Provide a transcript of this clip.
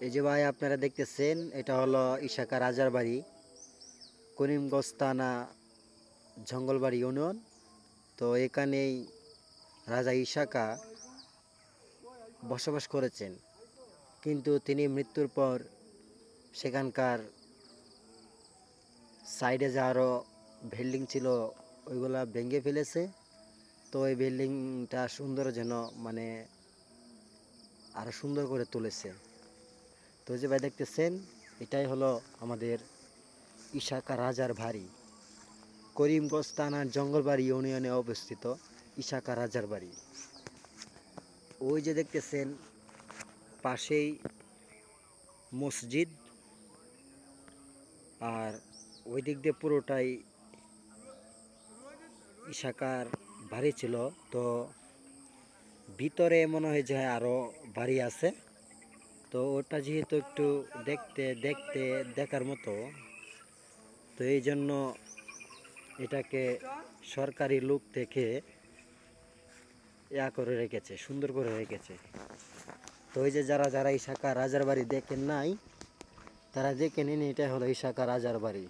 এই যে ভাই আপনারা দেখতেছেন এটা হলো ইশাকা রাজার বাড়ি, করিমগঞ্জ থানা, জঙ্গলবাড়ি ইউনিয়ন। তো এখানেই রাজা ইশাকা বসবাস করেছেন, কিন্তু তিনি মৃত্যুর পর সেখানকার সাইডে যে আরও বিল্ডিং ছিল ওইগুলা ভেঙে ফেলেছে। তো এই বিল্ডিংটা সুন্দর যেন মানে আরও সুন্দর করে তুলেছে। তো যে ভাই দেখতেছেন এটাই হলো আমাদের ইশাকা রাজার বাড়ি, করিমগঞ্জ থানার জঙ্গলবাড়ি ইউনিয়নে অবস্থিত ইশাকা রাজার বাড়ি। ওই যে দেখতেছেন পাশেই মসজিদ, আর ওই দিক দিয়ে পুরোটাই ইশাকার বাড়ি ছিল। তো ভিতরে মনে হয় যে আরও বাড়ি আছে। তো ওটা যেহেতু একটু দেখতে দেখতে দেখার মতো, তো এই জন্য এটাকে সরকারি লোক থেকে করে রেখেছে, সুন্দর করে রেখেছে। তো ওই যে যারা যারা ইশাকা রাজার বাড়ি দেখেন নাই, তারা দেখে নিন, এটা হলো ইশাকা রাজার বাড়ি।